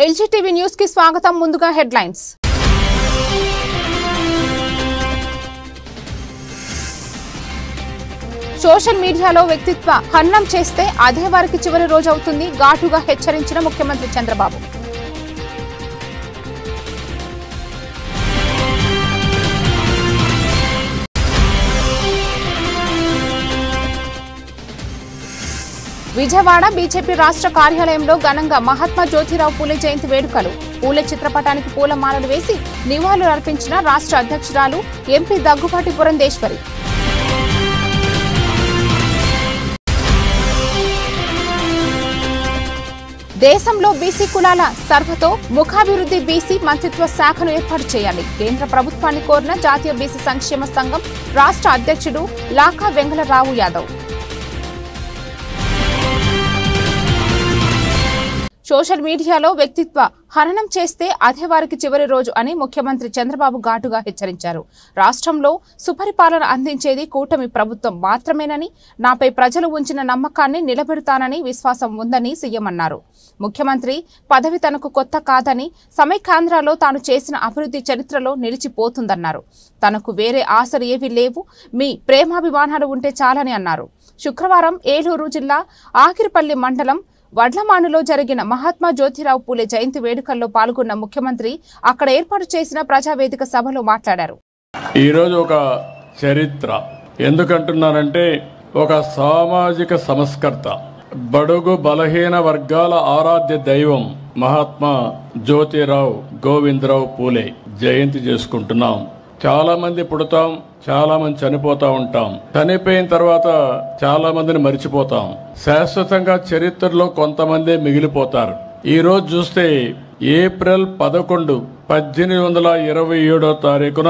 ఎల్జీటీవీ news కి స్వాగతం. ముందుగా హెడ్లైన్స్. సోషల్ మీడియాలో వ్యక్తిత్వ హననం చేస్తే అదే వారికి చివరి రోజు అవుతుంది, ఘాటుగా హెచ్చరించిన ముఖ్యమంత్రి చంద్రబాబు. విజయవాడ బీజేపీ రాష్ట్ర కార్యాలయంలో ఘనంగా మహాత్మా జ్యోతిరావు పూలే జయంతి వేడుకలు. పూలే చిత్రపటానికి పూలమాలలు వేసి నివాళులు అర్పించిన రాష్ట్ర అధ్యక్షురాలు ఎంపీ దగ్గుబాటి పురంధేశ్వరి. దేశంలో బీసీ కులాల సర్వతో ముఖాభివృద్ధి బీసీ మంత్రిత్వ శాఖను ఏర్పాటు చేయాలి. కేంద్ర ప్రభుత్వాన్ని కోరిన జాతీయ బీసీ సంక్షేమ సంఘం రాష్ట్ర అధ్యక్షుడు లాకా వెంగళరావు యాదవ్. సోషల్ మీడియాలో వ్యక్తిత్వ హననం చేస్తే అదే వారికి చివరి రోజు అని ముఖ్యమంత్రి చంద్రబాబు ఘాటుగా హెచ్చరించారు. రాష్ట్రంలో సుపరిపాలన అందించేది కూటమి ప్రభుత్వం మాత్రమేనని, నాపై ప్రజలు ఉంచిన నమ్మకాన్ని నిలబెడతానని విశ్వాసం ఉందని సీఎం అన్నారు. ముఖ్యమంత్రి పదవి తనకు కొత్త కాదని, సమైక్యాంధ్రలో తాను చేసిన అభివృద్ధి చరిత్రలో నిలిచిపోతుందన్నారు. తనకు వేరే ఆశలు ఏవీ లేవు, మీ ప్రేమాభిమానాలు ఉంటే చాలని అన్నారు. శుక్రవారం ఏలూరు జిల్లా ఆకిరిపల్లి మండలం వడ్లమానులో జరిగిన మహాత్మా జ్యోతిరావు పూలే జయంతి వేడుకల్లో పాల్గొన్న ముఖ్యమంత్రి అక్కడ ఏర్పాటు చేసిన ప్రజావేదిక సభలో మాట్లాడారు. ఈరోజు ఒక చరిత్ర ఎందుకంటున్నానంటే, ఒక సామాజిక సంస్కర్త, బడుగు బలహీన వర్గాల ఆరాధ్య దైవం మహాత్మా జ్యోతిరావు గోవిందరావు పూలే జయంతి చేసుకుంటున్నాం. చాలా మంది పుడతాం, చాలా మంది చనిపోతా ఉంటాం. చనిపోయిన తర్వాత చాలా మందిని మరిచిపోతాం. శాశ్వతంగా చరిత్రలో కొంతమందే మిగిలిపోతారు. ఈ రోజు చూస్తే ఏప్రిల్ 11, 1827 తారీఖున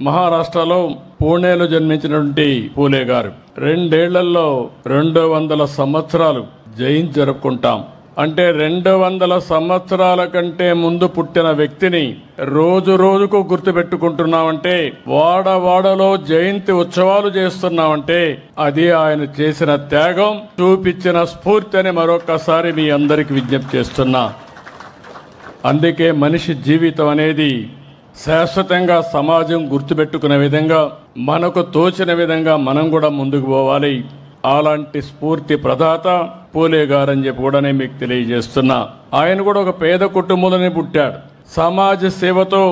మహారాష్ట్రలో పూణేలో జన్మించినటువంటి పూలే గారు 2 ఏళ్లలో 200 సంవత్సరాలు జయంతి జరుపుకుంటాం. అంటే 200 సంవత్సరాల కంటే ముందు పుట్టిన వ్యక్తిని రోజు రోజుకు గుర్తుపెట్టుకుంటున్నామంటే, వాడవాడలో జయంతి ఉత్సవాలు చేస్తున్నామంటే అది ఆయన చేసిన త్యాగం, చూపించిన స్ఫూర్తి అని మరొకసారి మీ అందరికి విజ్ఞప్తి చేస్తున్నా. అందుకే మనిషి జీవితం అనేది శాశ్వతంగా సమాజం గుర్తుపెట్టుకునే విధంగా, మనకు తోచిన విధంగా మనం కూడా ముందుకు పోవాలి. అలాంటి స్ఫూర్తి ప్రదాత పూలే గారని చెప్పి కూడా నేను మీకు తెలియజేస్తున్నా. ఆయన కూడా ఒక పేద కుటుంబంలోనే పుట్టాడు. సమాజ సేవతో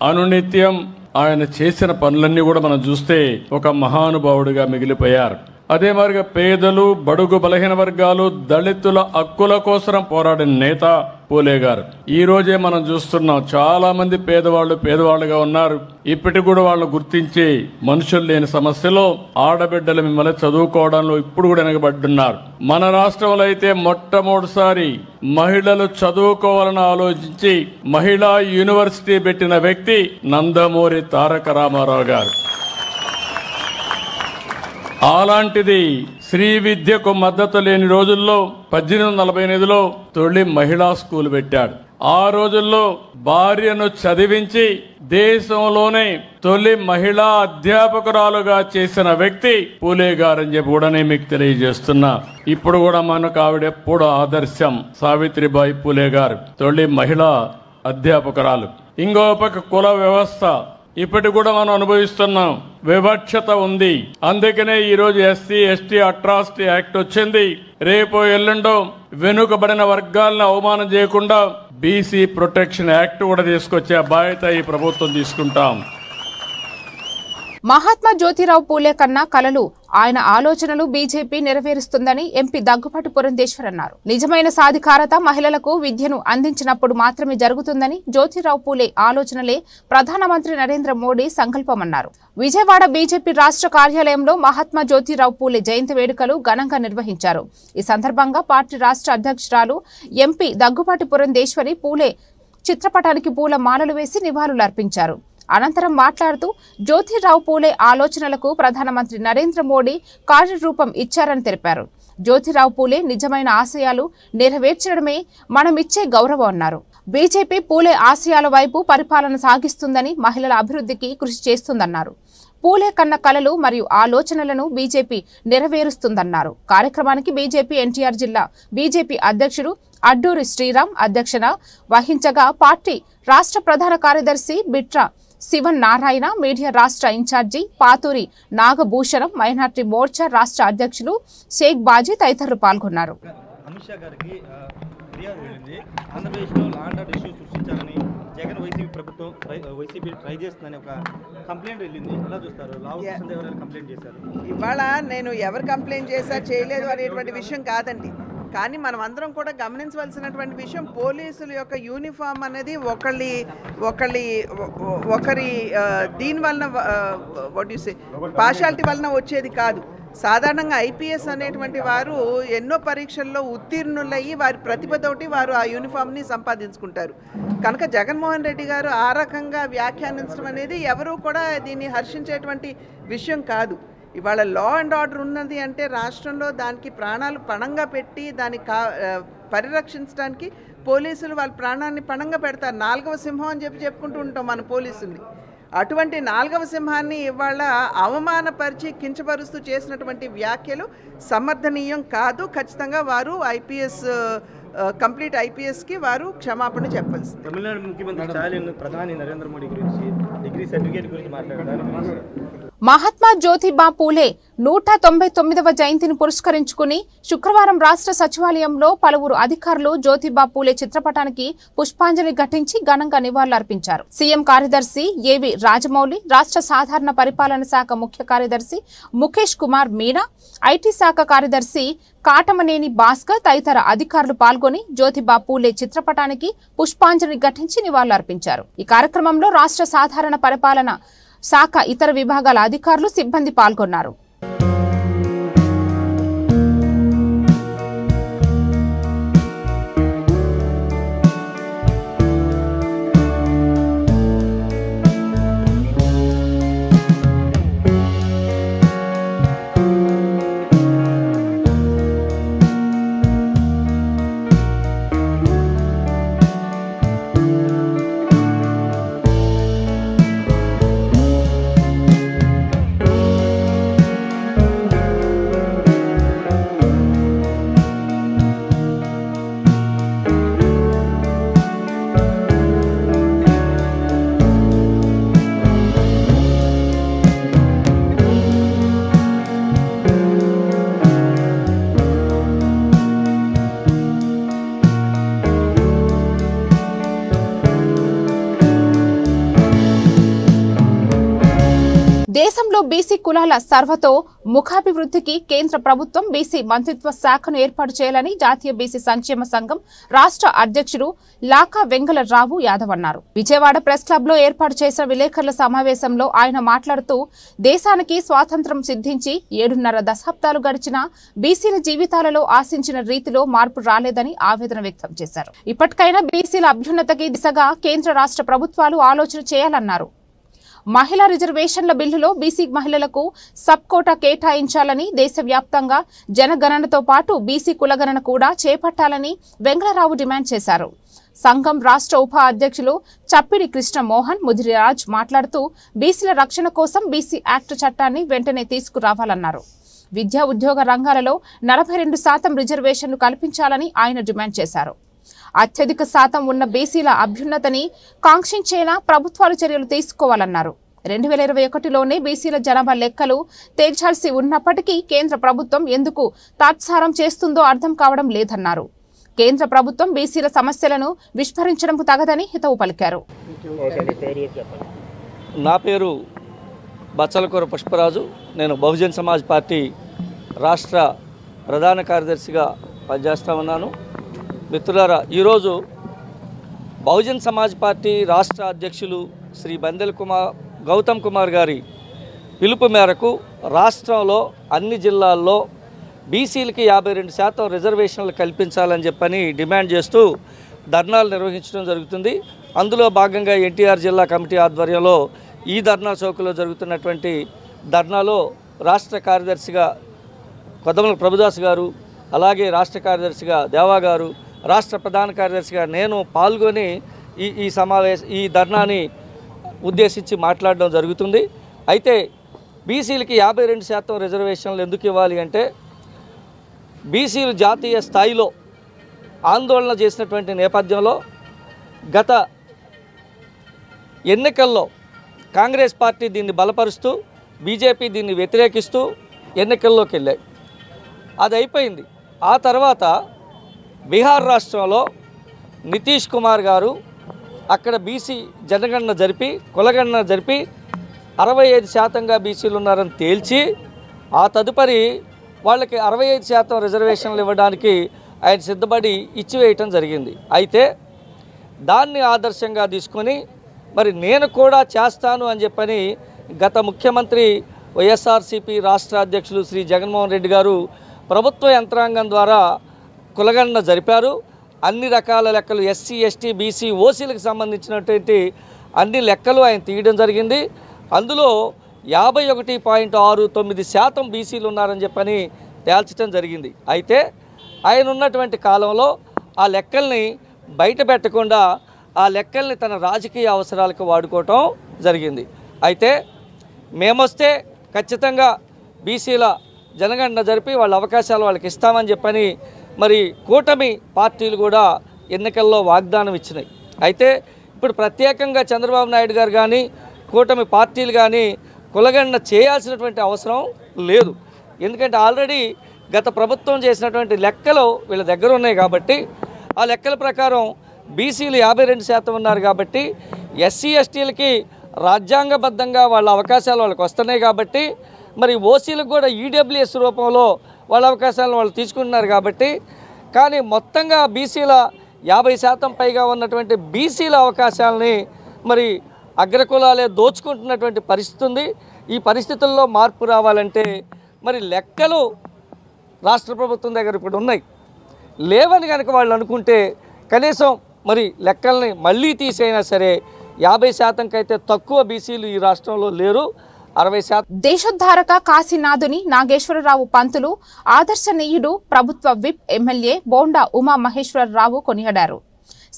అనునిత్యం ఆయన చేసిన పనులన్నీ కూడా మనం చూస్తే ఒక మహానుభావుడిగా మిగిలిపోయారు. అదే మరిగా పేదలు, బడుగు బలహీన వర్గాలు, దళితుల హక్కుల కోసం పోరాడిన నేత పూలే గారు. ఈ రోజే మనం చూస్తున్నాం, చాలా మంది పేదవాళ్లుగా ఉన్నారు. ఇప్పటికి కూడా వాళ్ళని గుర్తించి మనుషులు లేని సమస్యలో ఆడబిడ్డలు మిమ్మల్ని చదువుకోవడంలో ఇప్పుడు కూడా వెనకబడ్డున్నారు. మన రాష్ట్రంలో అయితే మొట్టమొదటిసారి మహిళలు చదువుకోవాలని ఆలోచించి మహిళా యూనివర్సిటీ పెట్టిన వ్యక్తి నందమూరి తారక రామారావు గారు. అలాంటిది శ్రీ విద్యకు మద్దతు లేని రోజుల్లో 1848లో తొలి మహిళా స్కూల్ పెట్టాడు. ఆ రోజుల్లో భార్యను చదివించి దేశంలోనే తొలి మహిళా అధ్యాపకురాలుగా చేసిన వ్యక్తి పూలే గారని చెప్పి కూడా నేను మీకు తెలియజేస్తున్నా. ఇప్పుడు కూడా మనకు ఆవిడెప్పుడు ఆదర్శం. సావిత్రిబాయి పూలే గారు తొలి మహిళా అధ్యాపకురాలు. ఇంకో పక్క కుల వ్యవస్థ ఇప్పటి కూడా మనం అనుభవిస్తున్నాం. వివక్షత ఉంది. అందుకనే ఈరోజు ఎస్సీ ఎస్టీ అట్రాసిటీ యాక్ట్ వచ్చింది. రేపు ఎల్లుండో వెనుకబడిన వర్గాలను అవమానం చేయకుండా బీసీ ప్రొటెక్షన్ యాక్ట్ కూడా తీసుకొచ్చే బాధ్యత ఈ ప్రభుత్వం తీసుకుంటాం. మహాత్మా జ్యోతిరావు పూలే కన్నా కలలు, ఆయన ఆలోచనలు బీజేపీ నెరవేరుస్తుందని ఎంపీ దగ్గుబాటి పురంధేశ్వర్ అన్నారు. నిజమైన సాధికారత మహిళలకు విద్యను అందించినప్పుడు మాత్రమే జరుగుతుందని, జ్యోతిరావు పూలే ఆలోచనలే ప్రధానమంత్రి నరేంద్ర మోడీ సంకల్పమన్నారు. విజయవాడ బీజేపీ రాష్ట్ర కార్యాలయంలో మహాత్మా జ్యోతిరావు పూలే జయంతి వేడుకలు ఘనంగా నిర్వహించారు. ఈ సందర్భంగా పార్టీ రాష్ట్ర అధ్యక్షురాలు ఎంపీ దగ్గుబాటి పురంధేశ్వరి పూలే చిత్రపటానికి పూల మాలలు వేసి నివాళులు అర్పించారు. అనంతరం మాట్లాడుతూ జ్యోతిరావు పూలే ఆలోచనలకు ప్రధానమంత్రి నరేంద్ర మోడీ కార్యరూపం ఇచ్చారని తెలిపారు. జ్యోతిరావు పూలే నిజమైన ఆశయాలు నెరవేర్చడమే మనమిచ్చే గౌరవం అన్నారు. బీజేపీ పూలే ఆశయాల వైపు పరిపాలన సాగిస్తుందని, మహిళల అభివృద్ధికి కృషి చేస్తుందన్నారు. పూలే కన్న కలలు మరియు ఆలోచనలను బీజేపీ నెరవేరుస్తుందన్నారు. కార్యక్రమానికి బీజేపీ ఎన్టీఆర్ జిల్లా బీజేపీ అధ్యక్షుడు అడ్డూరి శ్రీరామ్ అధ్యక్షత వహించగా పార్టీ రాష్ట్ర ప్రధాన కార్యదర్శి బిట్రా శివన్ నారాయణ, మీడియా రాష్ట్ర ఇన్ఛార్జి పాతూరి నాగభూషణం, మైనార్టీ మోర్చా రాష్ట్ర అధ్యక్షులు షేక్ బాజీ తదితరులు పాల్గొన్నారు. ఆంధ్రప్రదేశ్లో లాండ్ ఆర్డర్ ఇష్యూ సృష్టించాలని జగన్ వైసీపీ ట్రై చేస్తుందని ఒక కంప్లైంట్ వెళ్ళింది. ఎలా చూస్తారు? లావు కృష్ణదేవరాయలు కంప్లైంట్ చేశారు. ఇవాళ నేను ఎవరు కంప్లైంట్ చేశారు చేయలేదు అనేటువంటి విషయం కాదండి. కానీ మనం అందరం కూడా గమనించవలసినటువంటి విషయం, పోలీసుల యొక్క యూనిఫామ్ అనేది ఒకరి దీని వలన పార్షాలిటీ వలన వచ్చేది కాదు. సాధారణంగా ఐపీఎస్ అనేటువంటి వారు ఎన్నో పరీక్షల్లో ఉత్తీర్ణులయ్యి వారి ప్రతిభతోటి వారు ఆ యూనిఫామ్ని సంపాదించుకుంటారు. కనుక జగన్మోహన్ రెడ్డి గారు ఆ రకంగా వ్యాఖ్యానించడం అనేది ఎవరూ కూడా దీన్ని హర్షించేటువంటి విషయం కాదు. ఇవాళ లా అండ్ ఆర్డర్ ఉన్నది అంటే రాష్ట్రంలో దానికి ప్రాణాలు పణంగా పెట్టి దాన్ని పరిరక్షించడానికి పోలీసులు వాళ్ళ ప్రాణాన్ని పణంగా పెడతారు. 4వ సింహం అని చెప్పుకుంటూ ఉంటాం మన పోలీసుల్ని. అటువంటి 4వ సింహాన్ని ఇవాళ అవమానపరిచి కించపరుస్తూ చేసినటువంటి వ్యాఖ్యలు సమర్థనీయం కాదు. ఖచ్చితంగా వారు కంప్లీట్ ఐపీఎస్కి వారు క్షమాపణ చెప్పాల్సింది. తమిళనాడు ముఖ్యమంత్రి స్టాలిన్ ప్రధాని నరేంద్ర మోడీ గురించి డిగ్రీ సర్టిఫికేట్ గురించి మాట్లాడారు. మహాత్మా జ్యోతిబా పూలే 199వ జయంతిని పురస్కరించుకుని శుక్రవారం రాష్ట్ర సచివాలయంలో పలువురు అధికారులు జ్యోతిబా పూలే చిత్రపటానికి పుష్పాంజలి ఘటించి ఘనంగా నివాళులర్పించారు. సీఎం కార్యదర్శి ఏవి రాజమౌళి, రాష్ట్ర సాధారణ పరిపాలన శాఖ ముఖ్య కార్యదర్శి ముఖేష్ కుమార్ మీనా, ఐటీ శాఖ కార్యదర్శి కాటమనేని భాస్కర్ తదితర అధికారులు పాల్గొని జ్యోతిబా పూలే చిత్రపటానికి పుష్పాంజలి ఘటించి నివాళులర్పించారు. ఈ కార్యక్రమంలో రాష్ట్ర సాధారణ పరిపాలన శాఖ ఇతర విభాగాల అధికారులు, సిబ్బంది పాల్గొన్నారు. దేశంలో బీసీ కులాల సర్వతో ముఖాభివృద్ధికి కేంద్ర ప్రభుత్వం బీసీ మంత్రిత్వ శాఖను ఏర్పాటు చేయాలని జాతీయ బీసీ సంక్షేమ సంఘం రాష్ట్ర అధ్యక్షుడు లాకా వెంగళరావు యాదవ్ అన్నారు. విజయవాడ ప్రెస్ క్లబ్ లో ఏర్పాటు చేసిన విలేకరుల సమావేశంలో ఆయన మాట్లాడుతూ దేశానికి స్వాతంత్ర్యం సిద్ధించి 7.5 దశాబ్దాలు గడిచిన బీసీల జీవితాలలో ఆశించిన రీతిలో మార్పు రాలేదని ఆవేదన వ్యక్తం చేశారు. ఇప్పటికైనా బీసీల అభ్యున్నతికి దిశగా కేంద్ర రాష్ట్ర ప్రభుత్వాలు ఆలోచన చేయాలన్నారు. మహిళా రిజర్వేషన్ల బిల్లులో బీసీ మహిళలకు సబ్ కోటా కేటాయించాలని, దేశవ్యాప్తంగా జనగణనతో పాటు బీసీ కులగణన కూడా చేపట్టాలని వెంగళరావు డిమాండ్ చేశారు. సంఘం రాష్ట్ర ఉప అధ్యక్షులు చప్పిడి కృష్ణ మోహన్ ముదిరాజ్ మాట్లాడుతూ బీసీల రక్షణ కోసం బీసీ యాక్ట్ చట్టాన్ని వెంటనే తీసుకురావాలన్నారు. విద్యా ఉద్యోగ రంగాలలో 42% రిజర్వేషన్లు కల్పించాలని ఆయన డిమాండ్ చేశారు. అత్యధిక శాతం ఉన్న బీసీల అభ్యున్నతిని కాంక్షించేలా ప్రభుత్వాలు చర్యలు తీసుకోవాలన్నారు. 2021లోనే బీసీల జనాభా లెక్కలు తేల్చాల్సి ఉన్నప్పటికీ కేంద్ర ప్రభుత్వం ఎందుకు తాత్సారం చేస్తుందో అర్థం కావడం లేదన్నారు. కేంద్ర ప్రభుత్వం బీసీల సమస్యలను విస్మరించడం తగదని హితవు పలికారు. నా పేరు బచ్చలకూర పుష్పరాజు. నేను బహుజన్ సమాజ్ పార్టీ రాష్ట్ర ప్రధాన కార్యదర్శిగా పనిచేస్తా ఉన్నాను. మిత్రులారా, ఈరోజు బహుజన్ సమాజ్ పార్టీ రాష్ట్ర అధ్యక్షులు శ్రీ బందెల గౌతమ్ కుమార్ గారి పిలుపు మేరకు రాష్ట్రంలో అన్ని జిల్లాల్లో బీసీలకి 52% రిజర్వేషన్లు కల్పించాలని చెప్పని డిమాండ్ చేస్తూ ధర్నాలు నిర్వహించడం జరుగుతుంది. అందులో భాగంగా ఎన్టీఆర్ జిల్లా కమిటీ ఆధ్వర్యంలో ఈ ధర్నా చౌక్లో జరుగుతున్నటువంటి ధర్నాలో రాష్ట్ర కార్యదర్శిగా కొద్దమల ప్రభుదాస్ గారు, అలాగే రాష్ట్ర కార్యదర్శిగా దేవా గారు, రాష్ట్ర ప్రధాన కార్యదర్శిగా నేను పాల్గొని ఈ ధర్నాని ఉద్దేశించి మాట్లాడడం జరుగుతుంది. అయితే బీసీలకి 52% రిజర్వేషన్లు ఎందుకు ఇవ్వాలి అంటే బీసీలు జాతీయ స్థాయిలో ఆందోళన చేసినటువంటి నేపథ్యంలో గత ఎన్నికల్లో కాంగ్రెస్ పార్టీ దీన్ని బలపరుస్తూ బీజేపీ దీన్ని వ్యతిరేకిస్తూ ఎన్నికల్లోకి వెళ్ళాయి. అది అయిపోయింది. ఆ తర్వాత బీహార్ రాష్ట్రంలో నితీష్ కుమార్ గారు అక్కడ బీసీ జనగణన జరిపి కులగణన జరిపి 65%గా బీసీలు ఉన్నారని తేల్చి ఆ తదుపరి వాళ్ళకి 65% రిజర్వేషన్లు ఇవ్వడానికి ఆయన సిద్ధపడి ఇచ్చివేయటం జరిగింది. అయితే దాన్ని ఆదర్శంగా తీసుకొని మరి నేను కూడా చేస్తాను అని చెప్పని గత ముఖ్యమంత్రి వైఎస్ఆర్సీపీ రాష్ట్ర అధ్యక్షులు శ్రీ జగన్మోహన్ రెడ్డి గారు ప్రభుత్వ యంత్రాంగం ద్వారా కులగణన జరిపారు. అన్ని రకాల లెక్కలు ఎస్సీ ఎస్టీ బీసీ ఓసీలకు సంబంధించినటువంటి అన్ని లెక్కలు ఆయన తీయడం జరిగింది. అందులో 51.69% బీసీలు ఉన్నారని చెప్పని తేల్చడం జరిగింది. అయితే ఆయన ఉన్నటువంటి కాలంలో ఆ లెక్కల్ని బయట పెట్టకుండా ఆ లెక్కల్ని తన రాజకీయ అవసరాలకు వాడుకోవటం జరిగింది. అయితే మేమొస్తే ఖచ్చితంగా బీసీల జనగణన జరిపి వాళ్ళ అవకాశాలు వాళ్ళకి ఇస్తామని చెప్పని మరి కూటమి పార్టీలు కూడా ఎన్నికల్లో వాగ్దానం ఇచ్చినాయి. అయితే ఇప్పుడు ప్రత్యేకంగా చంద్రబాబు నాయుడు గారు కానీ కూటమి పార్టీలు కానీ కులగణన చేయాల్సినటువంటి అవసరం లేదు. ఎందుకంటే ఆల్రెడీ గత ప్రభుత్వం చేసినటువంటి లెక్కలు వీళ్ళ దగ్గర ఉన్నాయి కాబట్టి ఆ లెక్కల ప్రకారం బీసీలు 52% ఉన్నారు కాబట్టి ఎస్సీ ఎస్టీలకి రాజ్యాంగబద్ధంగా వాళ్ళ అవకాశాలు వాళ్ళకి వస్తున్నాయి కాబట్టి మరి ఓసీలకు కూడా ఈడబ్ల్యూఎస్ రూపంలో వాళ్ళ అవకాశాలను వాళ్ళు తీసుకుంటున్నారు కాబట్టి కానీ మొత్తంగా బీసీల 50% పైగా ఉన్నటువంటి బీసీల అవకాశాలని మరి అగ్రకులాలే దోచుకుంటున్నటువంటి పరిస్థితి ఉంది. ఈ పరిస్థితుల్లో మార్పు రావాలంటే మరి లెక్కలు రాష్ట్ర ప్రభుత్వం దగ్గర ఇప్పుడు ఉన్నాయి. లేవని కనుక వాళ్ళు అనుకుంటే కనీసం మరి లెక్కల్ని మళ్ళీ తీసైనా సరే 50% కైతే తక్కువ బీసీలు ఈ రాష్ట్రంలో లేరు. 60%. దేశోద్ధారక కాశీనాథుని నాగేశ్వరరావు పంతులు ఆదర్శనీయుడు ప్రభుత్వ విప్ ఎమ్మెల్యే బోండా ఉమా మహేశ్వరరావు కొనియాడారు.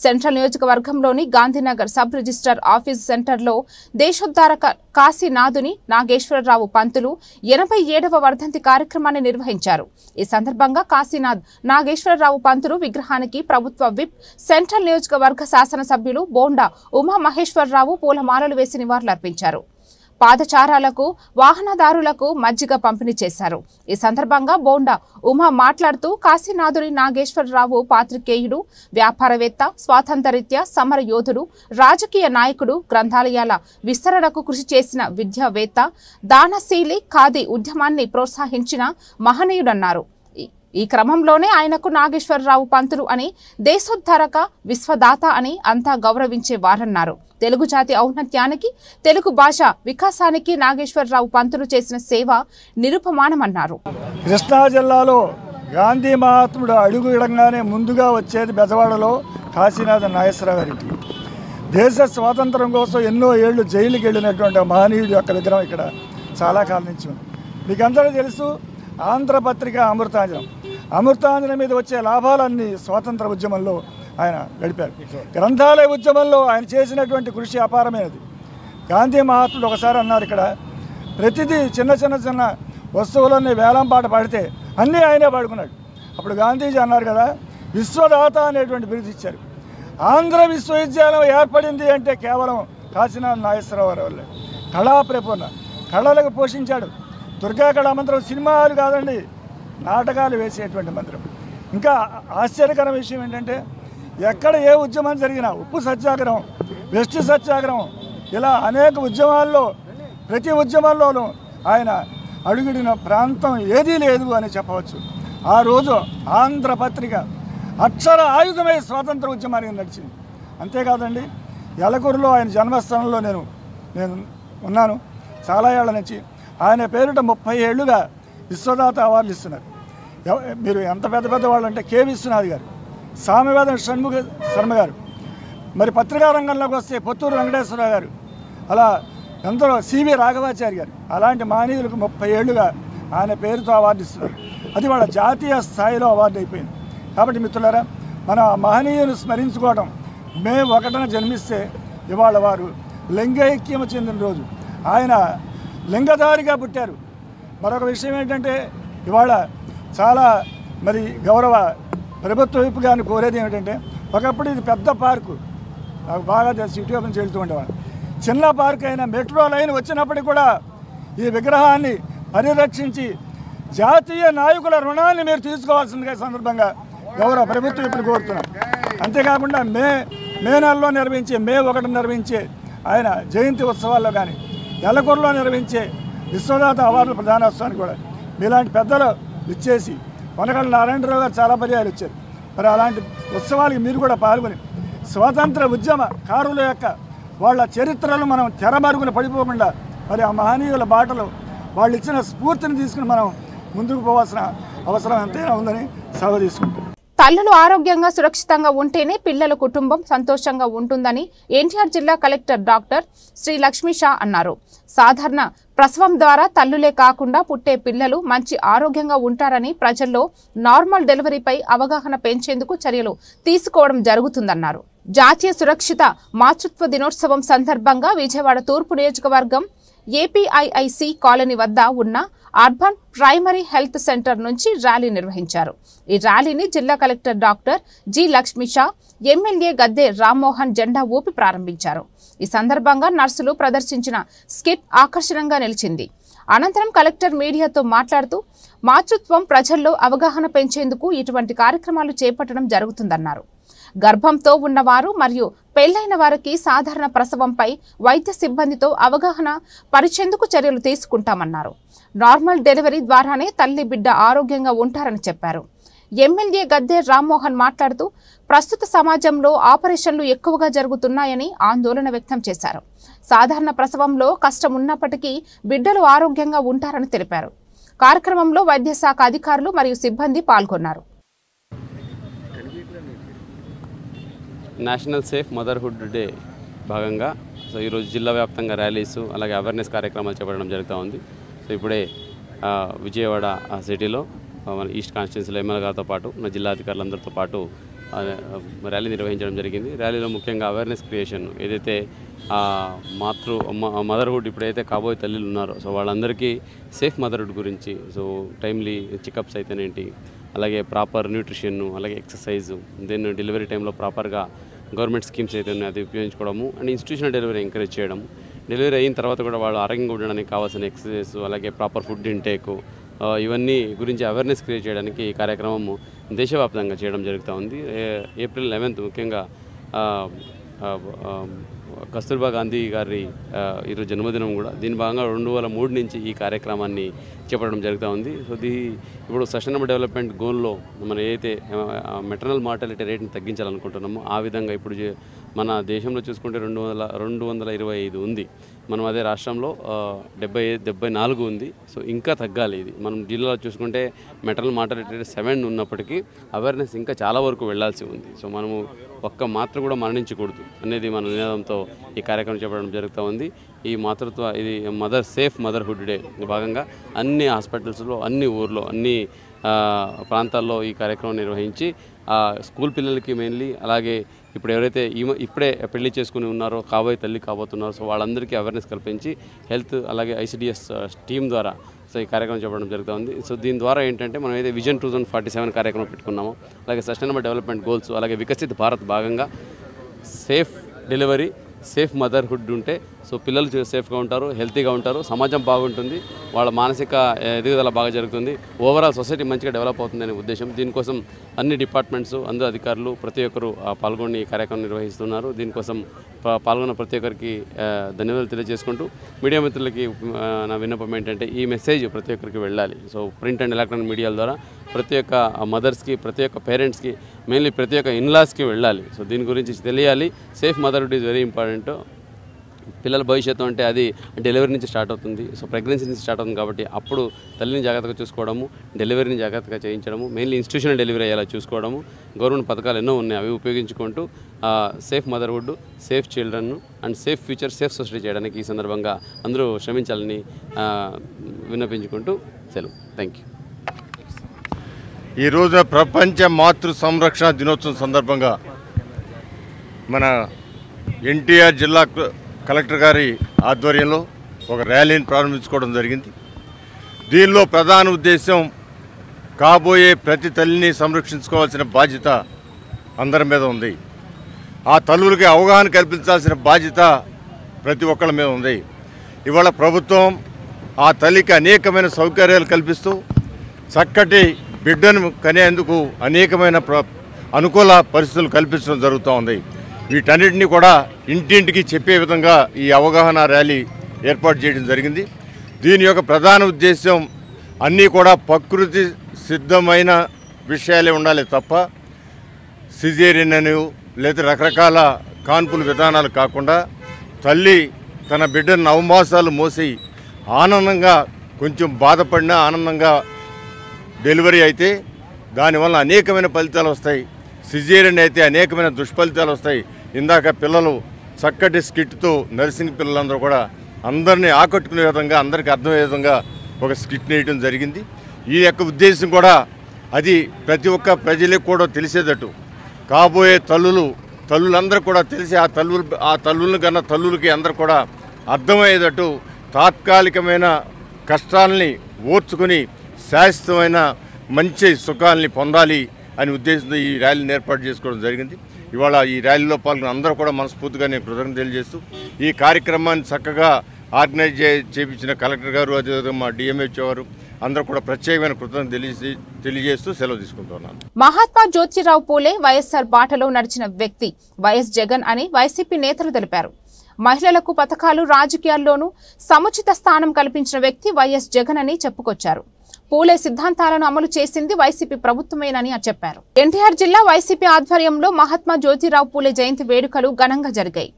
సెంట్రల్ నియోజకవర్గంలోని గాంధీనగర్ సబ్ రిజిస్టర్ ఆఫీస్ సెంటర్లో దేశోద్ధారక కాశీనాథుని నాగేశ్వరరావు పంతులు 87వ వర్ధంతి కార్యక్రమాన్ని నిర్వహించారు. ఈ సందర్భంగా కాశీనాథ్ నాగేశ్వరరావు పంతులు విగ్రహానికి ప్రభుత్వ విప్ సెంట్రల్ నియోజకవర్గ శాసనసభ్యులు బోండా ఉమా మహేశ్వరరావు పూలమాలలు వేసి నివాళులర్పించారు. పాదచారాలకు వాహనదారులకు మజ్జిగ పంపిణీ చేశారు. ఈ సందర్భంగా బోండా ఉమా మాట్లాడుతూ కాశీనాథుని నాగేశ్వరరావు పాత్రికేయుడు, వ్యాపారవేత్త, స్వాతంత్ర్యరీత్యా సమర యోధుడు, రాజకీయ నాయకుడు, గ్రంథాలయాల విస్తరణకు కృషి చేసిన విద్యావేత్త, దానశీలి, ఖాదీ ఉద్యమాన్ని ప్రోత్సహించిన మహనీయుడన్నారు. ఈ క్రమంలోనే ఆయనకు నాగేశ్వరరావు పంతులు అని, దేశోద్ధారక, విశ్వదాత అని అంతా గౌరవించేవారన్నారు. తెలుగు జాతి ఔన్నత్యానికి, తెలుగు భాష వికాసానికి నాగేశ్వరరావు పంతులు చేసిన సేవ నిరుపమానమన్నారు. కృష్ణా జిల్లాలో గాంధీ మహాత్ముడు అడుగు ఇడంగానే ముందుగా వచ్చేది బెజవాడలో కాశీనాథ నాగేశ్వరరావు గారికి. దేశ స్వాతంత్రం కోసం ఎన్నో ఏళ్ళు జైలుకి వెళ్ళినటువంటి మహనీయుడు యొక్క విగ్రహం ఇక్కడ చాలా కాలం నుంచి ఉంది. మీకు అందరూ తెలుసు, ఆంధ్రపత్రిక అమృతాంజనం మీద వచ్చే లాభాలన్నీ స్వాతంత్ర ఉద్యమంలో ఆయన గడిపారు. గ్రంథాలయ ఉద్యమంలో ఆయన చేసినటువంటి కృషి అపారమైనది. గాంధీ మహాత్ముడు ఒకసారి అన్నారు, ఇక్కడ ప్రతిదీ చిన్న చిన్న చిన్న వస్తువులన్నీ వేలంపాట పాడితే అన్నీ ఆయనే పాడుకున్నాడు. అప్పుడు గాంధీజీ అన్నారు కదా, విశ్వదాత అనేటువంటి బిరుదు ఇచ్చారు. ఆంధ్ర విశ్వవిద్యాలయం ఏర్పడింది అంటే కేవలం కాశీనాథ నాగేశ్వరరావు వల్లే. కళా ప్రపూర్ణ, కళలకు పోషించాడు. దుర్గా కళా మందిరం సినిమాలు కాదండి, నాటకాలు వేసేటువంటి మందిరం. ఇంకా ఆశ్చర్యకర విషయం ఏంటంటే, ఎక్కడ ఏ ఉద్యమం జరిగినా, ఉప్పు సత్యాగ్రహం, వెస్ట్ సత్యాగ్రహం, ఇలా అనేక ఉద్యమాల్లో ప్రతి ఉద్యమంలోనూ ఆయన అడుగుడిన ప్రాంతం ఏదీ లేదు అని చెప్పవచ్చు. ఆ రోజు ఆంధ్రపత్రిక అక్షర ఆయుధమై స్వాతంత్ర ఉద్యమానికి నడిచింది. అంతేకాదండి, యలకూరులో ఆయన జన్మస్థానంలో నేను ఉన్నాను చాలా ఏళ్ల నుంచి. ఆయన పేరిట 30 ఏళ్లుగా విశ్వదాత అవార్డులు ఇస్తున్నారు. మీరు ఎంత పెద్ద పెద్ద వాళ్ళు అంటే కె విశ్వనాథ్ గారు, సామ్యవేదం షణ్ముఖ శర్మ గారు, మరి పత్రికా రంగంలోకి వస్తే పొత్తూరు వెంకటేశ్వరరావు గారు, అలా ఎందరో సివి రాఘవాచారి గారు, అలాంటి మహనీయులకు 30 ఏళ్లుగా ఆయన పేరుతో అవార్డు ఇస్తున్నారు. అది వాళ్ళ జాతీయ స్థాయిలో అవార్డు అయిపోయింది. కాబట్టి మిత్రులారా, మన మహనీయుని స్మరించుకోవడం, మే 1న జన్మిస్తే ఇవాళ వారు లింగైక్యము చెందిన రోజు. ఆయన లింగధారిగా పుట్టారు. మరొక విషయం ఏంటంటే ఇవాళ చాలా మరి గౌరవ ప్రభుత్వ వైపు కానీ కోరేది ఏమిటంటే, ఒకప్పుడు ఇది పెద్ద పార్కు, నాకు బాగా తెలుసు, ఇటీవల నుంచి వెళ్తూ ఉండేవాడు. చిన్న పార్క్ అయిన మెట్రో లైన్ వచ్చినప్పటికి కూడా ఈ విగ్రహాన్ని పరిరక్షించి జాతీయ నాయకుల రుణాన్ని మీరు తీసుకోవాల్సిందిగా సందర్భంగా గౌరవ ప్రభుత్వం ఇప్పుడు కోరుతున్నాం. అంతేకాకుండా మే నెలలో నిర్వహించే మే 1 నిర్వహించే ఆయన జయంతి ఉత్సవాల్లో కానీ, ఎల్లకూరులో నిర్వహించే విశ్వదాత అవార్డుల ప్రధానోత్సవానికి కూడా మీలాంటి పెద్దలు ఇచ్చేసి, కొనగళ్ళ నారాయణరావు గారు చాలా పర్యాలు వచ్చారు. మరి అలాంటి ఉత్సవాలకి మీరు కూడా పాల్గొని స్వాతంత్ర ఉద్యమ కారుల యొక్క వాళ్ళ చరిత్రలు మనం తెరమరుగున పడిపోకుండా మరి ఆ మహనీయుల బాటలు వాళ్ళు ఇచ్చిన స్ఫూర్తిని తీసుకుని మనం ముందుకు పోవాల్సిన అవసరం ఎంతైనా ఉందని సభ తీసుకుంటాం. తల్లులు ఆరోగ్యంగా సురక్షితంగా ఉంటేనే పిల్లల కుటుంబం సంతోషంగా ఉంటుందని ఎన్టీఆర్ జిల్లా కలెక్టర్ డాక్టర్ శ్రీ లక్ష్మీ షా అన్నారు. సాధారణ ప్రసవం ద్వారా తల్లులే కాకుండా పుట్టే పిల్లలు మంచి ఆరోగ్యంగా ఉంటారని ప్రజల్లో నార్మల్ డెలివరీపై అవగాహన పెంచేందుకు చర్యలు తీసుకోవడం జరుగుతుందన్నారు. జాతీయ సురక్షిత మాతృత్వ దినోత్సవం సందర్భంగా విజయవాడ తూర్పు నియోజకవర్గం ఏపీఐఐసి కాలనీ వద్ద ఉన్న అర్బన్ ప్రైమరీ హెల్త్ సెంటర్ నుంచి ర్యాలీ నిర్వహించారు. ఈ ర్యాలీని జిల్లా collector doctor G Lakshmi Shah, MLA Gadde Rammohan జెండా ఊపి ప్రారంభించారు. ఈ సందర్భంగా నర్సులు ప్రదర్శించిన స్కిట్ ఆకర్షణంగా నిలిచింది. అనంతరం కలెక్టర్ మీడియాతో మాట్లాడుతూ మాతృత్వం ప్రజల్లో అవగాహన పెంచేందుకు ఇటువంటి కార్యక్రమాలు చేపట్టడం జరుగుతుందన్నారు. గర్భంతో ఉన్నవారు మరియు పెళ్లైన వారికి సాధారణ ప్రసవంపై వైద్య సిబ్బందితో అవగాహన పరిచేందుకు చర్యలు తీసుకుంటామన్నారు. నార్మల్ డెలివరీ ద్వారానే తల్లి బిడ్డ ఆరోగ్యంగా ఉంటారని చెప్పారు. ఎమ్మెల్యే గద్దె రామ్మోహన్ మాట్లాడుతూ ప్రస్తుత సమాజంలో ఆపరేషన్లు ఎక్కువగా జరుగుతున్నాయని ఆందోళన వ్యక్తం చేశారు. సాధారణ ప్రసవంలో కష్టం ఉన్నప్పటికీ బిడ్డలు ఆరోగ్యంగా ఉంటారని తెలిపారు. కార్యక్రమంలో వైద్య శాఖ అధికారులు మరియు సిబ్బంది పాల్గొన్నారు. నేషనల్ సేఫ్ మదర్హుడ్ డే భాగంగా ఈరోజు జిల్లా వ్యాప్తంగా ర్యాలీస్ అలాగే అవేర్నెస్ కార్యక్రమాలు చేపట్టడం జరుగుతూ ఉంది. ఇప్పుడే విజయవాడ సిటీలో మన ఈస్ట్ కాన్స్టిట్యున్సీలో ఎమ్మెల్యే గారితో పాటు మన జిల్లా అధికారులందరితో పాటు ర్యాలీ నిర్వహించడం జరిగింది. ర్యాలీలో ముఖ్యంగా అవేర్నెస్ క్రియేషన్, ఏదైతే మదర్హుడ్ ఇప్పుడైతే కాబోయే తల్లులు ఉన్నారో వాళ్ళందరికీ సేఫ్ మదర్హుడ్ గురించి, టైమ్లీ చెకప్స్ అయితేనేంటి, అలాగే ప్రాపర్ న్యూట్రిషన్, అలాగే ఎక్సర్సైజు, దెన్ డెలివరీ టైంలో ప్రాపర్గా గవర్నమెంట్ స్కీమ్స్ అయితే ఉన్నాయి అది ఉపయోగించుకోవడము, అండ్ ఇన్స్టిట్యూషనల్ డెలివరీ ఎంకరేజ్ చేయడం, డెలివరీ అయిన తర్వాత కూడా వాళ్ళు ఆరోగ్యంగా ఉండడానికి కావాల్సిన ఎక్సర్సైజ్, అలాగే ప్రాపర్ ఫుడ్ ఇంటేక్, ఇవన్నీ గురించి అవేర్నెస్ క్రియేట్ చేయడానికి ఈ కార్యక్రమము దేశవ్యాప్తంగా చేయడం జరుగుతూ ఉంది. ఏప్రిల్ 11 ముఖ్యంగా కస్తూర్బా గాంధీ గారి ఈరోజు జన్మదినం కూడా. దీని భాగంగా 2003 నుంచి ఈ కార్యక్రమాన్ని చేపట్టడం జరుగుతూ ఉంది. ఇప్పుడు సస్టైనబుల్ డెవలప్మెంట్ గోల్లో మనం ఏదైతే మెటర్నల్ మార్టాలిటీ రేట్ని తగ్గించాలనుకుంటున్నామో ఆ విధంగా ఇప్పుడు మన దేశంలో చూసుకుంటే 225 ఉంది. మనం అదే రాష్ట్రంలో 74 ఉంది. ఇంకా తగ్గాలి. ఇది మనం జిల్లాలో చూసుకుంటే మెటర్నల్ మార్టాలిటీ రేట్ 7 ఉన్నప్పటికీ అవేర్నెస్ ఇంకా చాలా వరకు వెళ్లాల్సి ఉంది. మనము ఒక్క మాత్ర కూడా మరణించకూడదు అనేది మన నినాదంతో ఈ కార్యక్రమం చేపట్టడం జరుగుతూ ఉంది. ఈ మాతృత్వ ఇది సేఫ్ మదర్హుడ్ డే భాగంగా అన్ని హాస్పిటల్స్లో, అన్ని ఊర్లో, అన్ని ప్రాంతాల్లో ఈ కార్యక్రమం నిర్వహించి స్కూల్ పిల్లలకి మెయిన్లీ, అలాగే ఇప్పుడు ఎవరైతే ఇప్పుడే పెళ్లి చేసుకుని ఉన్నారో కాబోయే తల్లి కాబోతున్నారో వాళ్ళందరికీ అవేర్నెస్ కల్పించి హెల్త్ అలాగే ఐసిడిఎస్ టీమ్ ద్వారా ఈ కార్యక్రమం చేపట్టడం జరుగుతూ ఉంది. దీని ద్వారా ఏంటంటే మనం ఏదైతే విజన్ 2047 కార్యక్రమం పెట్టుకున్నామో, అలాగే సస్టైనబుల్ డెవలప్మెంట్ గోల్స్, అలాగే వికసిత్ భారత్ భాగంగా సేఫ్ డెలివరీ, సేఫ్ మదర్హుడ్ ఉంటే పిల్లలు సేఫ్గా ఉంటారు, హెల్తీగా ఉంటారు, సమాజం బాగుంటుంది, వాళ్ళ మానసిక ఎదుగుదల బాగా జరుగుతుంది, ఓవరాల్ సొసైటీ మంచిగా డెవలప్ అవుతుందనే ఉద్దేశం. దీనికోసం అన్ని డిపార్ట్మెంట్స్, అందరూ అధికారులు ప్రతి ఒక్కరు పాల్గొని ఈ కార్యక్రమం నిర్వహిస్తున్నారు. దీనికోసం పాల్గొన్న ప్రతి ఒక్కరికి ధన్యవాదాలు తెలియజేసుకుంటూ మీడియా మిత్రులకి నా విన్నపం ఏంటంటే ఈ మెసేజ్ ప్రతి ఒక్కరికి వెళ్ళాలి. ప్రింట్ అండ్ ఎలక్ట్రానిక్ మీడియాల ద్వారా ప్రతి ఒక్క మదర్స్కి, ప్రతి ఒక్క పేరెంట్స్కి, మెయిన్లీ ప్రతి ఒక్క ఇన్లాస్కి వెళ్ళాలి. దీని గురించి తెలియాలి. Safe motherhood is very important. పిల్లల భవిష్యత్తు అంటే అది డెలివరీ నుంచి స్టార్ట్ అవుతుంది. ప్రెగ్నెన్సీ నుంచి స్టార్ట్ అవుతుంది. కాబట్టి అప్పుడు తల్లిని జాగ్రత్తగా చూసుకోవడము, డెలివరీని జాగ్రత్తగా చేయించడము, మెయిన్లీ ఇన్స్టిట్యూషనల్ డెలివరీ అయ్యేలా చూసుకోవడము, గవర్నమెంట్ పథకాలు ఎన్నో ఉన్నాయి, అవి ఉపయోగించుకుంటూ safe motherhood, safe children and safe future, safe society చేయడానికి ఈ సందర్భంగా అందరూ శ్రమించాలని విన్నపించుకుంటూ సెలవు. Thank you. ఈరోజు ప్రపంచ మాతృ సంరక్షణ దినోత్సవం సందర్భంగా మన ఎన్టీఆర్ జిల్లా కలెక్టర్ గారి ఆధ్వర్యంలో ఒక ర్యాలీని ప్రారంభించుకోవడం జరిగింది. దీనిలో ప్రధాన ఉద్దేశం కాబోయే ప్రతి తల్లిని సంరక్షించుకోవాల్సిన బాధ్యత అందరి మీద ఉంది. ఆ తల్లులకి అవగాహన కల్పించాల్సిన బాధ్యత ప్రతి ఒక్కళ్ళ మీద ఉంది. ఇవాళ ప్రభుత్వం ఆ తల్లికి అనేకమైన సౌకర్యాలు కల్పిస్తూ చక్కటి బిడ్డను కనేందుకు అనేకమైన అనుకూల పరిస్థితులు కల్పించడం జరుగుతూ ఉంది. వీటన్నిటినీ కూడా ఇంటింటికి చెప్పే విధంగా ఈ అవగాహన ర్యాలీ ఏర్పాటు చేయడం జరిగింది. దీని యొక్క ప్రధాన ఉద్దేశం అన్నీ కూడా ప్రకృతి సిద్ధమైన విషయాలే ఉండాలి తప్ప సిజేరియన్ అని లేదా రకరకాల కాన్పుల విధానాలు కాకుండా తల్లి తన బిడ్డను 9 మాసాలు మోసి ఆనందంగా కొంచెం బాధపడినా ఆనందంగా డెలివరీ అయితే దానివల్ల అనేకమైన ఫలితాలు వస్తాయి. సిజేరియన్ అయితే అనేకమైన దుష్ఫలితాలు వస్తాయి. ఇందాక పిల్లలు చక్కటి స్కిట్తో నర్సింగ్ పిల్లలందరూ కూడా అందరినీ ఆకట్టుకునే విధంగా అందరికీ అర్థమయ్యే విధంగా ఒక స్కిట్ వేయడం జరిగింది. ఈ యొక్క ఉద్దేశం కూడా అది ప్రతి ఒక్క ప్రజలకు కూడా తెలిసేటట్టు కాబోయే తల్లులందరూ కూడా తెలిసి ఆ తల్లులను కన్నా తల్లులకి అందరూ కూడా అర్థమయ్యేటట్టు తాత్కాలికమైన కష్టాలని ఓర్చుకొని శాశ్వతమైన మంచి సుఖాలని పొందాలి అనే ఉద్దేశంతో ఈ ర్యాలీని ఏర్పాటు చేసుకోవడం జరిగింది. ఇవాళ ఈ ర్యాలీలో పాల్గొన్న అందరూ కూడా మనస్ఫూర్తిగా నేను కృతజ్ఞతలు తెలియజేస్తూ ఈ కార్యక్రమాన్ని చక్కగా ఆర్గనైజ్ చేయించిన కలెక్టర్ గారు అదేవిధంగా మా డిఎంహెచ్ఓ గారు అందరూ కూడా ప్రత్యేకమైన కృతజ్ఞతలు తెలియజేస్తూ సెలవు తీసుకుంటున్నాను. మహాత్మా జ్యోతిరావు పూలే వైఎస్ఆర్ బాటలో నడిచిన వ్యక్తి వైఎస్ జగన్ అని వైసీపీ నేతలు తెలిపారు. మహిళలకు పథకాలు రాజకీయాల్లోనూ సముచిత స్థానం కల్పించిన వ్యక్తి వైఎస్ జగన్ అని చెప్పుకొచ్చారు. పూలే సిద్ధాంతాలను అమలు చేసింది వైసీపీ ప్రభుత్వమేనని చెప్పారు. ఎన్టీఆర్ జిల్లా వైసీపీ ఆధ్వర్యంలో మహాత్మా జ్యోతిరావు పూలే జయంతి వేడుకలు ఘనంగా జరిగాయి.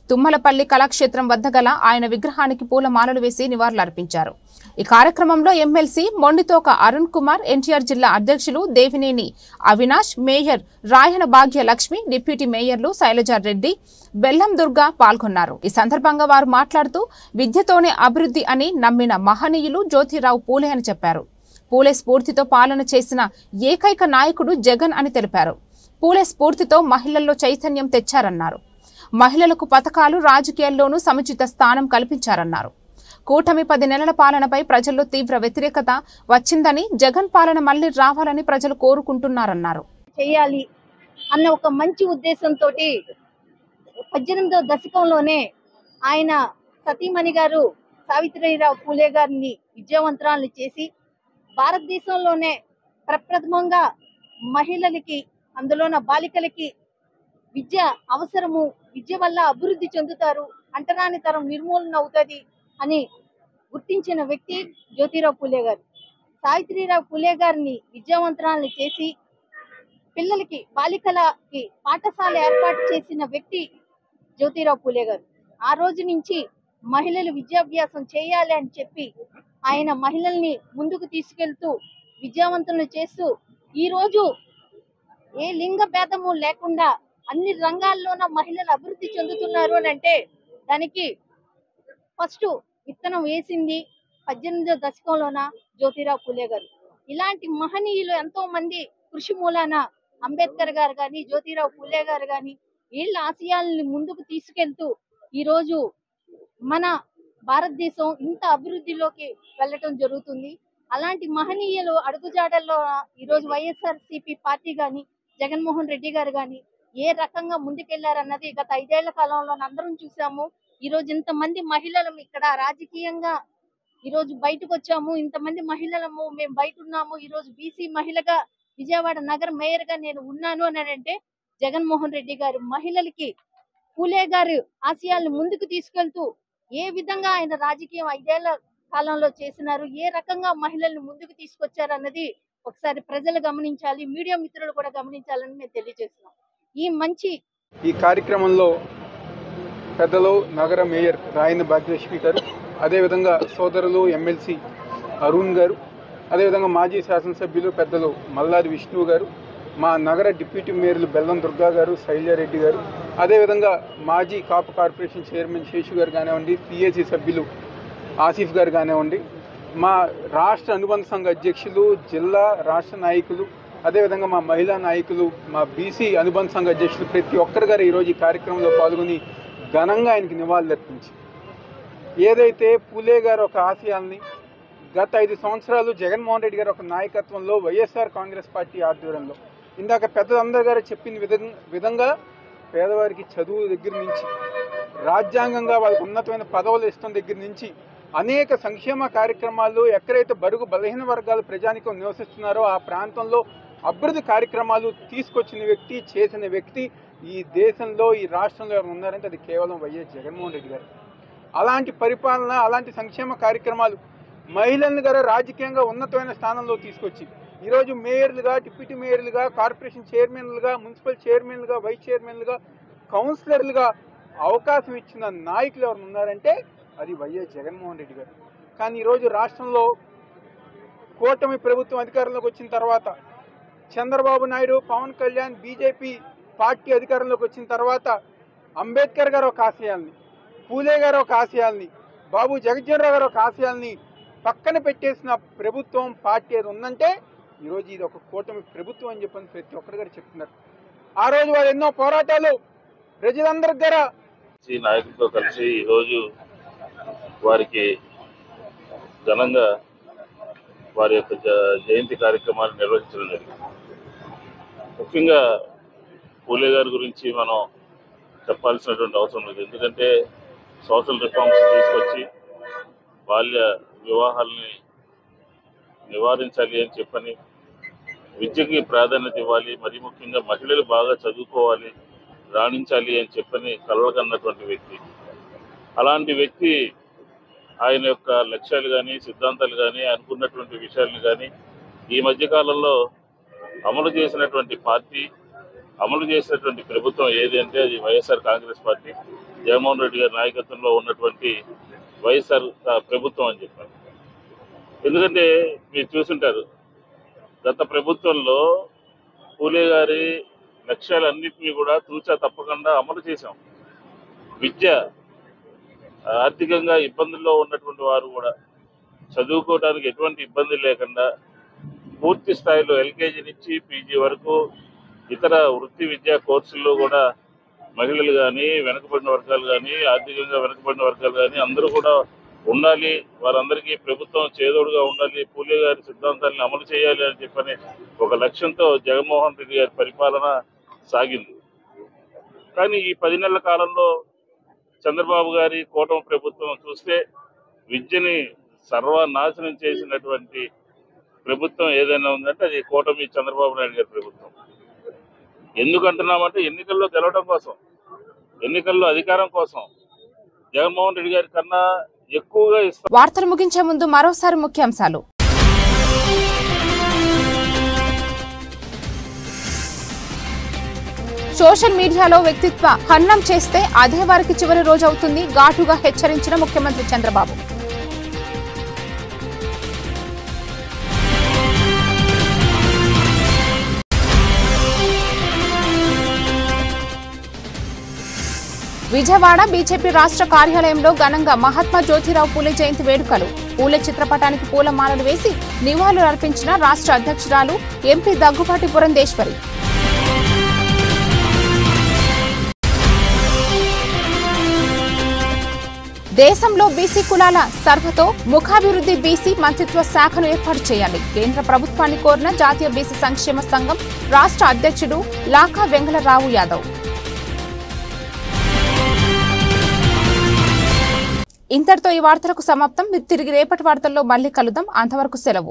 తుమ్మలపల్లి కళాక్షేత్రం వద్ద గల ఆయన విగ్రహానికి పూలమాలలు వేసి నివాళులర్పించారు. ఈ కార్యక్రమంలో ఎమ్మెల్సీ మొండితోక అరుణ్ కుమార్, ఎన్టీఆర్ జిల్లా అధ్యక్షులు దేవినేని అవినాష్, మేయర్ రాయన భాగ్య లక్ష్మి, డిప్యూటీ మేయర్లు శైలజారెడ్డి, బెల్లం దుర్గా పాల్గొన్నారు. ఈ సందర్భంగా వారు మాట్లాడుతూ విద్యతోనే అభివృద్ధి అని నమ్మిన మహనీయులు జ్యోతిరావు పూలే అని చెప్పారు. పూలే స్ఫూర్తితో పాలన చేసిన ఏకైక నాయకుడు జగన్ అని తెలిపారు. పూలే స్ఫూర్తితో మహిళల్లో చైతన్యం తెచ్చారన్నారు. మహిళలకు పథకాలు రాజకీయాల్లోనూ సముచిత స్థానం కల్పించారన్నారు. కూటమి 10 నెలల పాలనపై ప్రజల్లో తీవ్ర వ్యతిరేకత వచ్చిందని, జగన్ పాలన మళ్లీ రావాలని ప్రజలు కోరుకుంటున్నారన్నారు. చేయాలి అన్న ఒక మంచి ఉద్దేశంతో 18వ దశకంలోనే ఆయన సతీమణి గారు సావిత్రిరావు పూలే గారిని విద్యావంతురాలను చేసి భారతదేశంలోనే ప్రప్రథమంగా మహిళలకి అందులోన బాలికలకి విద్య అవసరము, విద్య వల్ల అభివృద్ధి చెందుతారు, అంటరాని తరం నిర్మూలన అవుతుంది అని గుర్తించిన వ్యక్తి జ్యోతిరావు పూలే గారు. సావిత్రిరావు పూలే గారిని విద్యావంతురాలను చేసి పిల్లలకి బాలికలకి పాఠశాల ఏర్పాటు చేసిన వ్యక్తి జ్యోతిరావు పూలే గారు. ఆ రోజు నుంచి మహిళలు విద్యాభ్యాసం చేయాలి అని చెప్పి ఆయన మహిళల్ని ముందుకు తీసుకెళ్తూ విద్యావంతులను చేస్తూ ఈరోజు ఏ లింగ భేదము లేకుండా అన్ని రంగాల్లోనూ మహిళలు అభివృద్ధి చెందుతున్నారు అని అంటే దానికి ఫస్ట్ విత్తనం వేసింది 18వ దశకంలోన జ్యోతిరావు పూలే గారు. ఇలాంటి మహనీయులు ఎంతో మంది కృషి మూలాన అంబేద్కర్ గారు కానీ, జ్యోతిరావు పూలే గారు కానీ వీళ్ళ ఆశయాలని ముందుకు తీసుకెళ్తూ ఈరోజు మన భారతదేశం ఇంత అభివృద్ధిలోకి వెళ్ళటం జరుగుతుంది. అలాంటి మహనీయులు అడుగుజాడల్లో ఈరోజు వైఎస్ఆర్సీపీ పార్టీ కానీ, జగన్మోహన్ రెడ్డి గారు కానీ ఏ రకంగా ముందుకెళ్లారన్నది గత 5 ఏళ్ల కాలంలో అందరం చూసాము. ఈరోజు ఇంతమంది మహిళలు ఇక్కడ రాజకీయంగా ఈరోజు బయటకు వచ్చాము, ఇంతమంది మహిళలము మేము బయట ఉన్నాము. ఈరోజు బీసీ మహిళగా విజయవాడ నగర మేయర్ గా నేను ఉన్నాను అని అంటే జగన్మోహన్ రెడ్డి గారు మహిళలకి పూలే గారు ఆశయాలను ముందుకు తీసుకెళ్తూ ఏ విధంగా ఆయన రాజకీయం 5 ఏళ్ల కాలంలో చేసినారు, ఏ రకంగా మహిళల్ని ముందుకు తీసుకొచ్చారు అన్నది ఒకసారి ప్రజలు గమనించాలి, మీడియా మిత్రులు కూడా గమనించాలని మేము తెలియజేస్తున్నాం. ఈ కార్యక్రమంలో పెద్దలు నగర మేయర్ రాయన భాగ్యలక్ష్మి గారు, అదేవిధంగా సోదరులు ఎమ్మెల్సీ అరుణ్ గారు, అదేవిధంగా మాజీ శాసనసభ్యులు పెద్దలు మల్లాది విష్ణు గారు, మా నగర డిప్యూటీ మేయర్లు బెల్లం దుర్గా గారు, శైలజారెడ్డి గారు, అదేవిధంగా మాజీ కాపు కార్పొరేషన్ చైర్మన్ శేషు గారు కానివ్వండి, పిఏసీ సభ్యులు ఆసిఫ్ గారు కానివ్వండి, మా రాష్ట్ర అనుబంధ సంఘ అధ్యక్షులు, జిల్లా రాష్ట్ర నాయకులు, అదేవిధంగా మా మహిళా నాయకులు, మా బీసీ అనుబంధ సంఘ అధ్యక్షులు ప్రతి ఒక్కరు గారు ఈరోజు ఈ కార్యక్రమంలో పాల్గొని ఘనంగా ఆయనకి నివాళులర్పించి ఏదైతే పూలే గారు ఒక ఆశయాల్ని గత 5 సంవత్సరాలు జగన్మోహన్ రెడ్డి గారు ఒక నాయకత్వంలో వైఎస్ఆర్ కాంగ్రెస్ పార్టీ ఆధ్వర్యంలో ఇందాక పెద్దలందరూ గారు చెప్పిన విధంగా పేదవారికి చదువు దగ్గర నుంచి రాజ్యాంగంగా వాళ్ళకు ఉన్నతమైన పదవులు ఇష్టం దగ్గర నుంచి అనేక సంక్షేమ కార్యక్రమాలు ఎక్కడైతే బడుగు బలహీన వర్గాలు ప్రజానికం నివసిస్తున్నారో ఆ ప్రాంతంలో అభివృద్ధి కార్యక్రమాలు తీసుకొచ్చిన వ్యక్తి, చేసిన వ్యక్తి ఈ దేశంలో ఈ రాష్ట్రంలో ఎవరు ఉన్నారంటే అది కేవలం వైఎస్ జగన్మోహన్ రెడ్డి గారు. అలాంటి పరిపాలన, అలాంటి సంక్షేమ కార్యక్రమాలు మహిళలను గారు రాజకీయంగా ఉన్నతమైన స్థానంలో తీసుకొచ్చి ఈరోజు మేయర్లుగా, డిప్యూటీ మేయర్లుగా, కార్పొరేషన్ చైర్మన్లుగా, మున్సిపల్ చైర్మన్లుగా, వైస్ చైర్మన్లుగా, కౌన్సిలర్లుగా అవకాశం ఇచ్చిన నాయకులు ఎవరు ఉన్నారంటే అది వైఎస్ జగన్మోహన్ రెడ్డి గారు. కానీ ఈరోజు రాష్ట్రంలో కూటమి ప్రభుత్వం అధికారంలోకి వచ్చిన తర్వాత చంద్రబాబు నాయుడు, పవన్ కళ్యాణ్, బీజేపీ పార్టీ అధికారంలోకి వచ్చిన తర్వాత అంబేద్కర్ గారు ఒక ఆశయాల్ని, పూలే గారు ఒక ఆశయాల్ని, బాబు జగజ్జనరావు గారు ఒక ఆశయాల్ని పక్కన పెట్టేసిన ప్రభుత్వం పార్టీ ఏది ఉందంటే ఈరోజు ఇది ఒక కూటమి ప్రభుత్వం అని చెప్పని ప్రతి ఒక్కరు గారు చెప్తున్నారు. ఆ రోజు వారు ఎన్నో పోరాటాలు ప్రజలందరి దగ్గర నాయకులతో కలిసి ఈరోజు వారికి ఘనంగా వారి యొక్క జయంతి కార్యక్రమాలు నిర్వహించడం జరిగింది. ముఖ్యంగా పూలే గారి గురించి మనం చెప్పాల్సినటువంటి అవసరం లేదు. ఎందుకంటే సోషల్ రిఫార్మ్స్ తీసుకొచ్చి బాల్య వివాహాలని నివారించాలి అని చెప్పని, విద్యకి ప్రాధాన్యత ఇవ్వాలి, మరి ముఖ్యంగా మహిళలు బాగా చదువుకోవాలి, రాణించాలి అని చెప్పని కలలుకన్నటువంటి వ్యక్తి. అలాంటి వ్యక్తి ఆయన యొక్క లక్ష్యాలు కానీ, సిద్ధాంతాలు కానీ, అనుకున్నటువంటి విషయాలను కానీ ఈ మధ్యకాలంలో అమలు చేసినటువంటి పార్టీ, అమలు చేసినటువంటి ప్రభుత్వం ఏది అంటే అది వైఎస్ఆర్ కాంగ్రెస్ పార్టీ, జగన్మోహన్ రెడ్డి గారి నాయకత్వంలో ఉన్నటువంటి వైఎస్ఆర్ ప్రభుత్వం అని చెప్పారు. ఎందుకంటే మీరు చూసుంటారు, గత ప్రభుత్వంలో పూలే గారి లక్ష్యాలన్నింటినీ కూడా తూచా తప్పకుండా అమలు చేశాం. విద్య, ఆర్థికంగా ఇబ్బందుల్లో ఉన్నటువంటి వారు కూడా చదువుకోవడానికి ఎటువంటి ఇబ్బంది లేకుండా పూర్తి స్థాయిలో ఎల్కేజీ నుంచి పీజీ వరకు ఇతర వృత్తి విద్యా కోర్సుల్లో కూడా మహిళలు కానీ, వెనుకబడిన వర్గాలు కానీ, ఆర్థికంగా వెనుకబడిన వర్గాలు కానీ అందరూ కూడా ఉండాలి, వారందరికీ ప్రభుత్వం చేదోడుగా ఉండాలి, పూలే గారి సిద్ధాంతాలను అమలు చేయాలి అని చెప్పని ఒక లక్ష్యంతో జగన్మోహన్ రెడ్డి గారి పరిపాలన సాగింది. కానీ ఈ 10 నెలల కాలంలో చంద్రబాబు గారి కూటమి ప్రభుత్వం చూస్తే విద్యని సర్వనాశనం చేసినటువంటి ప్రభుత్వం ఏదైనా ఉందంటే అది కూటమి చంద్రబాబు నాయుడు గారి ప్రభుత్వం. ఎందుకంటున్నామంటే ఎన్నికల్లో గెలవడం కోసం, ఎన్నికల్లో అధికారం కోసం జగన్మోహన్ రెడ్డి గారి కన్నా ఎక్కువగా ఇస్తాం. వార్తలు ముగించే ముందు మరోసారి ముఖ్యాంశాలు. సోషల్ మీడియాలో వ్యక్తిత్వ హననం చేస్తే అదే వారికి చివరి రోజు అవుతుంది, ఘాటుగా హెచ్చరించిన ముఖ్యమంత్రి చంద్రబాబు. విజయవాడ బీజేపీ రాష్ట్ర కార్యాలయంలో ఘనంగా మహాత్మా జ్యోతిరావు పూలే జయంతి వేడుకలు. పూలే చిత్రపటానికి పూలమాలలు వేసి నివాళులు అర్పించిన రాష్ట్ర అధ్యక్షురాలు ఎంపీ దగ్గుబాటి పురంధేశ్వరి. దేశంలో బీసీ కులాల సర్వతో ముఖాభివృద్ధి బీసీ మంత్రిత్వ శాఖను ఏర్పాటు చేయాలి. కేంద్ర ప్రభుత్వాన్ని కోరిన జాతీయ బీసీ సంక్షేమ సంఘం రాష్ట్ర అధ్యక్షుడు లాకా వెంగళరావు యాదవ్. ఇంతటితో ఈ వార్తలకు సమాప్తం. తిరిగి రేపటి వార్తల్లో మళ్లీ కలుద్దాం. అంతవరకు సెలవు.